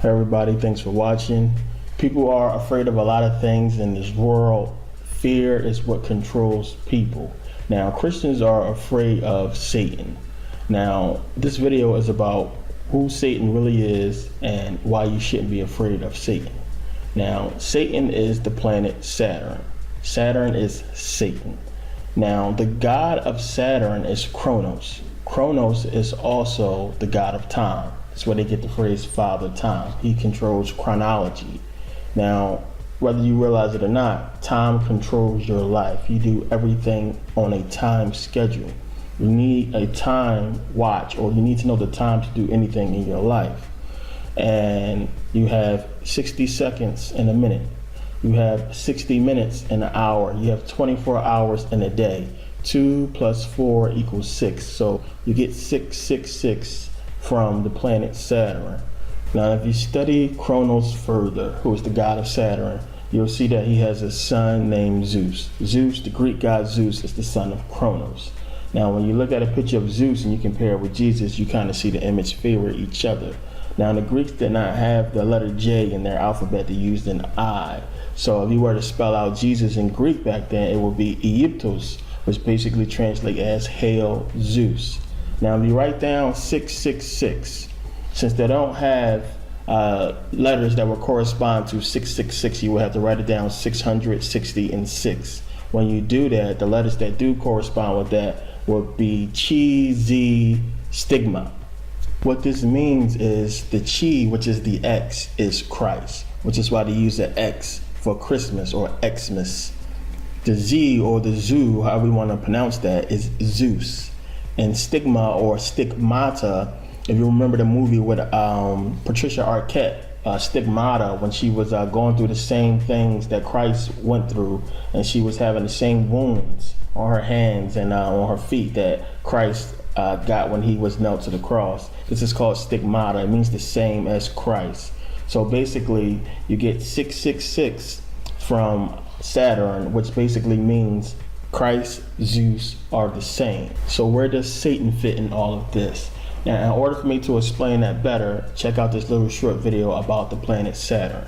Hey everybody, thanks for watching. People are afraid of a lot of things in this world. Fear is what controls people. Now, Christians are afraid of Satan. Now, this video is about who Satan really is and why you shouldn't be afraid of Satan. Now, Satan is the planet Saturn. Saturn is Satan. Now, the god of Saturn is Kronos. Kronos is also the god of time. That's where they get the phrase Father Time. He controls chronology. Now, whether you realize it or not, time controls your life. You do everything on a time schedule. You need a time watch, or you need to know the time to do anything in your life. And you have 60 seconds in a minute. You have 60 minutes in an hour. You have 24 hours in a day. 2 + 4 = 6. So you get 666 from the planet Saturn. Now, if you study Kronos further, who is the god of Saturn, you'll see that he has a son named Zeus. Zeus, the Greek god Zeus, is the son of Kronos. Now, when you look at a picture of Zeus and you compare it with Jesus, you kind of see the image favor each other. Now, the Greeks did not have the letter J in their alphabet. They used an I. So if you were to spell out Jesus in Greek back then, it would be Aegyptos, which basically translates as Hail Zeus. Now, if you write down 666, since they don't have letters that will correspond to 666, you will have to write it down 660 and 6. When you do that, the letters that do correspond with that will be Chi, Z, Stigma. What this means is the Chi, which is the X, is Christ, which is why they use the X for Christmas or Xmas. The Z, or the Zoo, however we want to pronounce that, is Zeus. And stigma or stigmata, if you remember the movie with Patricia Arquette, Stigmata, when she was going through the same things that Christ went through, and she was having the same wounds on her hands and on her feet that Christ got when he was nailed to the cross. This is called stigmata. It means the same as Christ. So basically, you get 666 from Saturn, which basically means Christ, Zeus are the same. So where does Satan fit in all of this? Now, in order for me to explain that better, check out this little short video about the planet Saturn.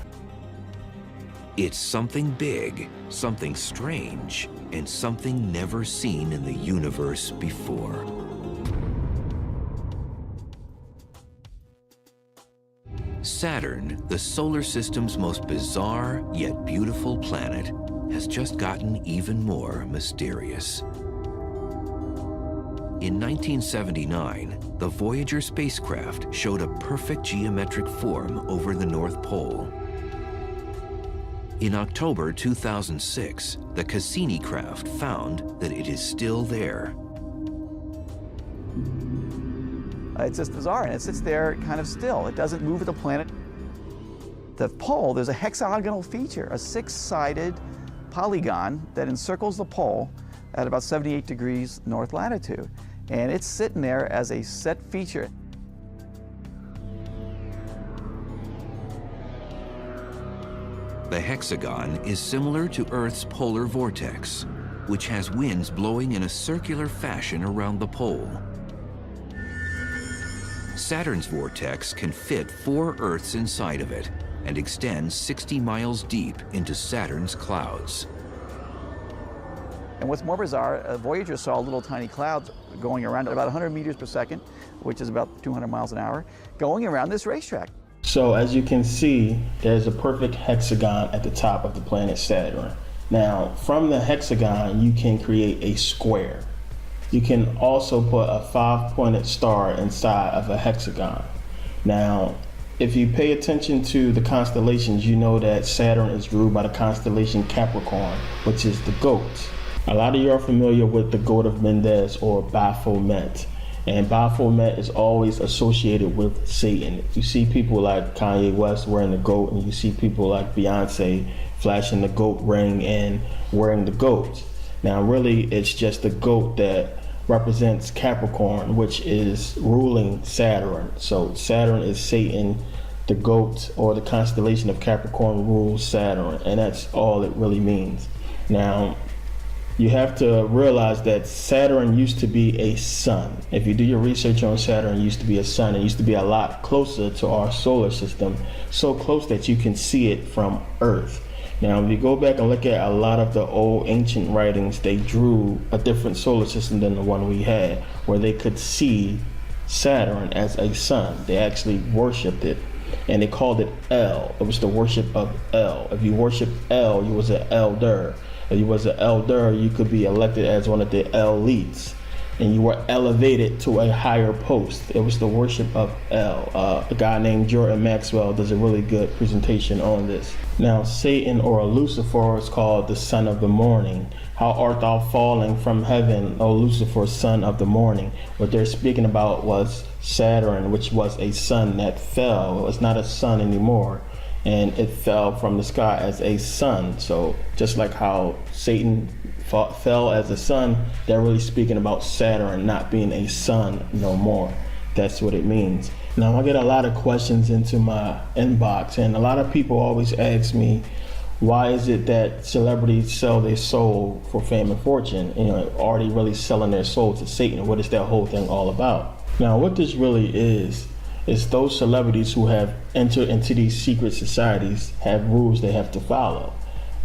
It's something big, something strange, and something never seen in the universe before. Saturn, the solar system's most bizarre yet beautiful planet, has just gotten even more mysterious. In 1979, the Voyager spacecraft showed a perfect geometric form over the North Pole. In October 2006, the Cassini craft found that it is still there. It's just bizarre, and it sits there kind of still. It doesn't move with the planet. The pole, there's a hexagonal feature, a six-sided polygon that encircles the pole at about 78 degrees north latitude. And it's sitting there as a set feature. The hexagon is similar to Earth's polar vortex, which has winds blowing in a circular fashion around the pole. Saturn's vortex can fit 4 Earths inside of it and extends 60 miles deep into Saturn's clouds. And what's more bizarre, Voyager saw little tiny clouds going around at about 100 meters per second, which is about 200 miles an hour, going around this racetrack. So as you can see, there's a perfect hexagon at the top of the planet Saturn. Now, from the hexagon, you can create a square. You can also put a 5-pointed star inside of a hexagon. Now, if you pay attention to the constellations, you know that Saturn is ruled by the constellation Capricorn, which is the goat. A lot of you are familiar with the goat of Mendes, or Baphomet. And Baphomet is always associated with Satan. You see people like Kanye West wearing the goat, and you see people like Beyonce flashing the goat ring and wearing the goat. Now, really, it's just the goat that represents Capricorn, which is ruling Saturn. So Saturn is Satan, the goat, or the constellation of Capricorn rules Saturn, and that's all it really means. Now, you have to realize that Saturn used to be a sun. If you do your research on Saturn, it used to be a sun. It used to be a lot closer to our solar system, so close that you can see it from Earth. Now, if you go back and look at a lot of the old ancient writings, they drew a different solar system than the one we had, where they could see Saturn as a sun. They actually worshipped it, and they called it El. It was the worship of El. If you worship El, you was an elder. If you was an elder, you could be elected as one of the elites, and you were elevated to a higher post. It was the worship of El. A guy named Jordan Maxwell does a really good presentation on this. Now, Satan, or Lucifer, is called the son of the morning. How art thou falling from heaven, O Lucifer, son of the morning? What they're speaking about was Saturn, which was a sun that fell. It was not a sun anymore, and it fell from the sky as a sun. So just like how Satan fell as a sun, they're really speaking about Saturn not being a sun no more. That's what it means. Now, I get a lot of questions into my inbox, and a lot of people always ask me, why is it that celebrities sell their soul for fame and fortune? You know, are they really selling their soul to Satan? What is that whole thing all about? Now, what this really is those celebrities who have entered into these secret societies have rules they have to follow.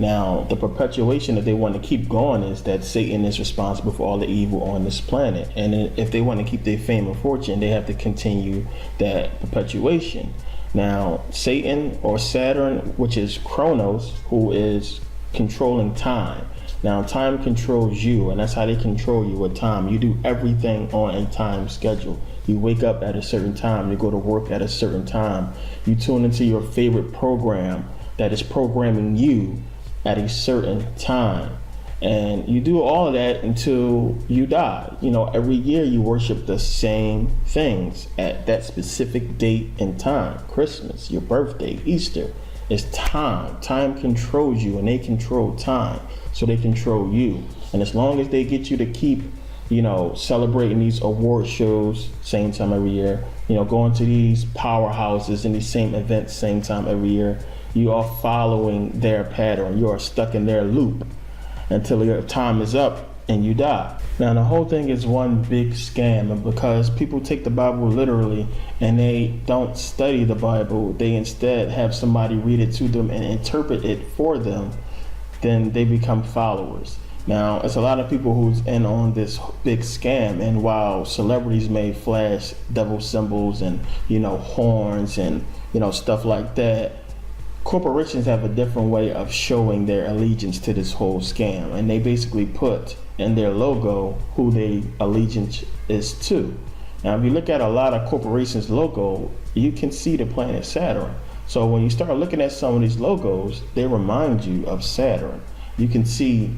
Now, the perpetuation that they want to keep going is that Satan is responsible for all the evil on this planet. And if they want to keep their fame and fortune, they have to continue that perpetuation. Now, Satan, or Saturn, which is Kronos, who is controlling time. Now, time controls you, and that's how they control you with time. You do everything on a time schedule. You wake up at a certain time, you go to work at a certain time. You tune into your favorite program that is programming you at a certain time. And you do all of that until you die. You know, every year you worship the same things at that specific date and time. Christmas, your birthday, Easter. It's time. Time controls you, and they control time. So they control you. And as long as they get you to keep, you know, celebrating these award shows same time every year, you know, going to these powerhouses and these same events same time every year, you are following their pattern. You are stuck in their loop until your time is up and you die. Now, the whole thing is one big scam, and because people take the Bible literally and they don't study the Bible, they instead have somebody read it to them and interpret it for them, then they become followers. Now, it's a lot of people who's in on this big scam, and while celebrities may flash devil symbols and, you know, horns and, you know, stuff like that, corporations have a different way of showing their allegiance to this whole scam, and they basically put in their logo who their allegiance is to. Now, if you look at a lot of corporations' logo, you can see the planet Saturn. So when you start looking at some of these logos, they remind you of Saturn. You can see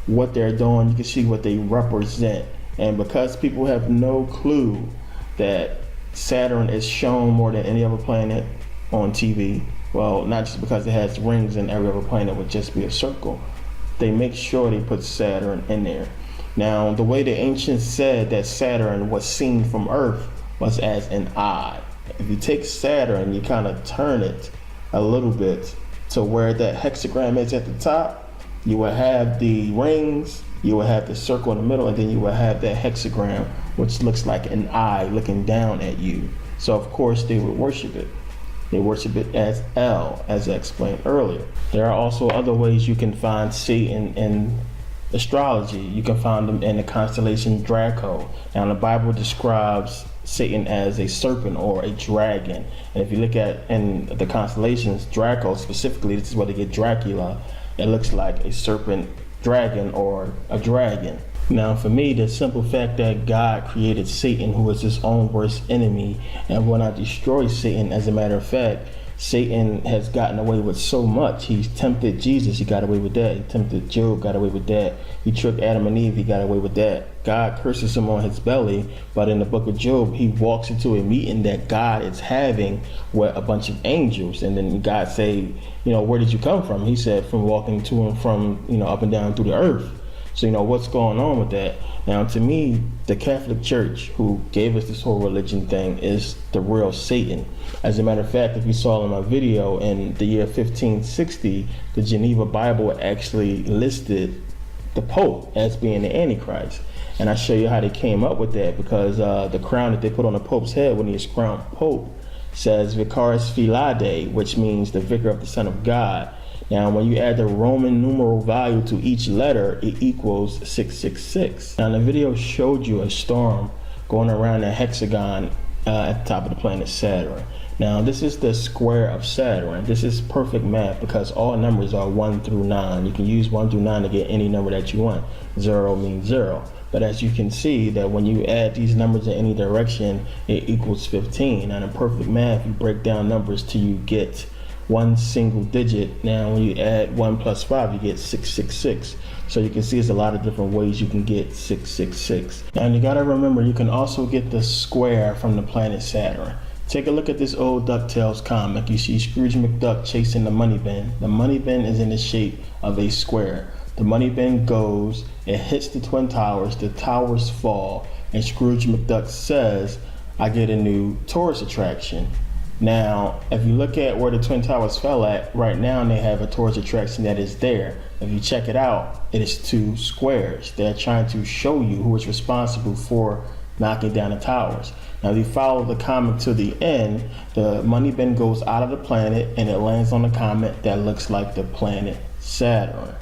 what they're doing, you can see what they represent. And because people have no clue that Saturn is shown more than any other planet on TV, well, not just because it has rings and every other planet would just be a circle, they make sure they put Saturn in there. Now, the way the ancients said that Saturn was seen from Earth was as an eye. If you take Saturn, you kind of turn it a little bit to where that hexagram is at the top, you will have the rings, you will have the circle in the middle, and then you will have that hexagram, which looks like an eye looking down at you. So of course they would worship it. They worship it as El, as I explained earlier. There are also other ways you can find Satan in astrology. You can find them in the constellation Draco. Now, the Bible describes Satan as a serpent or a dragon. And if you look at in the constellations, Draco specifically, this is where they get Dracula. It looks like a serpent dragon or a dragon. Now, for me, the simple fact that God created Satan, who is his own worst enemy, and will not destroy Satan. As a matter of fact, Satan has gotten away with so much. He's tempted Jesus, he got away with that. He tempted Job, got away with that. He tricked Adam and Eve, he got away with that. God curses him on his belly, but in the book of Job, he walks into a meeting that God is having with a bunch of angels, and then God say, you know, where did you come from? He said, from walking to and from, you know, up and down through the earth. So, you know, what's going on with that? Now, to me, the Catholic Church, who gave us this whole religion thing, is the real Satan. As a matter of fact, if you saw in my video, in the year 1560, the Geneva Bible actually listed the Pope as being the Antichrist. And I show you how they came up with that, because the crown that they put on the Pope's head when he is crowned Pope says Vicarius Filii, which means the vicar of the Son of God. Now, when you add the Roman numeral value to each letter, it equals 666. Now, the video showed you a storm going around the hexagon at the top of the planet Saturn. Now, this is the square of Saturn. This is perfect math because all numbers are 1 through 9. You can use 1 through 9 to get any number that you want. 0 means 0. But as you can see that when you add these numbers in any direction, it equals 15. And in perfect math, you break down numbers till you get one single digit. Now, when you add 1 plus 5, you get 666. So you can see there's a lot of different ways you can get 666. And you gotta remember, you can also get the square from the planet Saturn. Take a look at this old DuckTales comic. You see Scrooge McDuck chasing the money bin. The money bin is in the shape of a square. The money bin goes, it hits the Twin Towers, the towers fall, and Scrooge McDuck says, I get a new tourist attraction. Now, if you look at where the Twin Towers fell at, right now they have a tourist attraction that is there. If you check it out, it is 2 squares. They're trying to show you who is responsible for knocking down the towers. Now, if you follow the comet to the end, the money bin goes out of the planet and it lands on a comet that looks like the planet Saturn.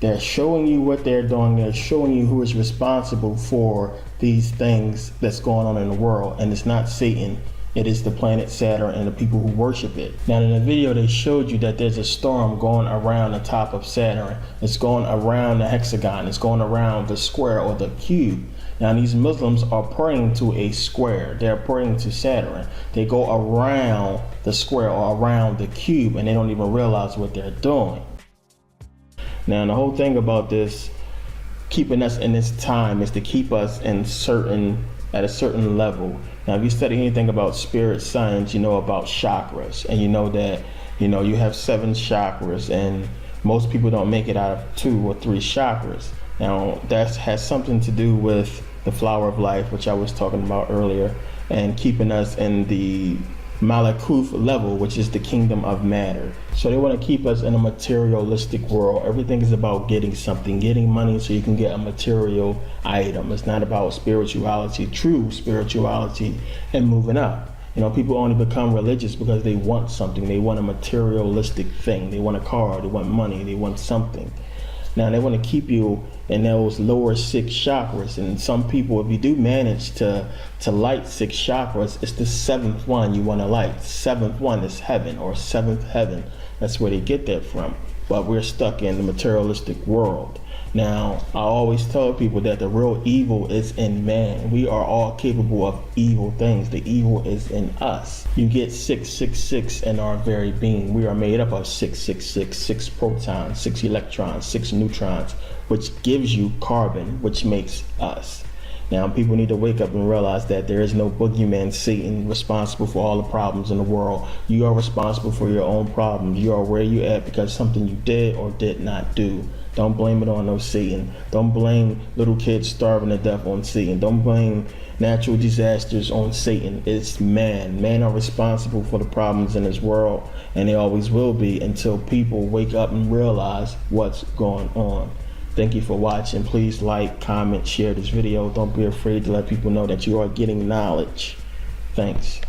They're showing you what they're doing. They're showing you who is responsible for these things that's going on in the world. And it's not Satan. It is the planet Saturn and the people who worship it. Now, in the video, they showed you that there's a storm going around the top of Saturn. It's going around the hexagon. It's going around the square or the cube. Now, these Muslims are praying to a square. They're praying to Saturn. They go around the square or around the cube, and they don't even realize what they're doing. Now, the whole thing about this, keeping us in this time, is to keep us at a certain level. Now, if you study anything about spirit science, you know about chakras, and you know that, you have 7 chakras, and most people don't make it out of 2 or 3 chakras. Now, that has something to do with the flower of life, which I was talking about earlier, and keeping us in the Malakut level, which is the kingdom of matter. So they want to keep us in a materialistic world. Everything is about getting something, getting money so you can get a material item. It's not about spirituality, true spirituality, and moving up. People only become religious because they want something. They want a materialistic thing. They want a car, they want money, they want something. Now, they want to keep you in those lower 6 chakras. And some people, if you do manage to light 6 chakras, it's the 7th one you want to light. 7th one is heaven, or 7th heaven. That's where they get that from. But we're stuck in the materialistic world. Now, I always tell people that the real evil is in man. We are all capable of evil things. The evil is in us. You get 666 in our very being. We are made up of 666, 6 protons, 6 electrons, 6 neutrons, which gives you carbon, which makes us. Now, people need to wake up and realize that there is no boogeyman, Satan, responsible for all the problems in the world. You are responsible for your own problems. You are where you at because something you did or did not do. Don't blame it on no Satan. Don't blame little kids starving to death on Satan. Don't blame natural disasters on Satan. It's man. Men are responsible for the problems in this world, and they always will be until people wake up and realize what's going on. Thank you for watching. Please like, comment, share this video. Don't be afraid to let people know that you are getting knowledge. Thanks.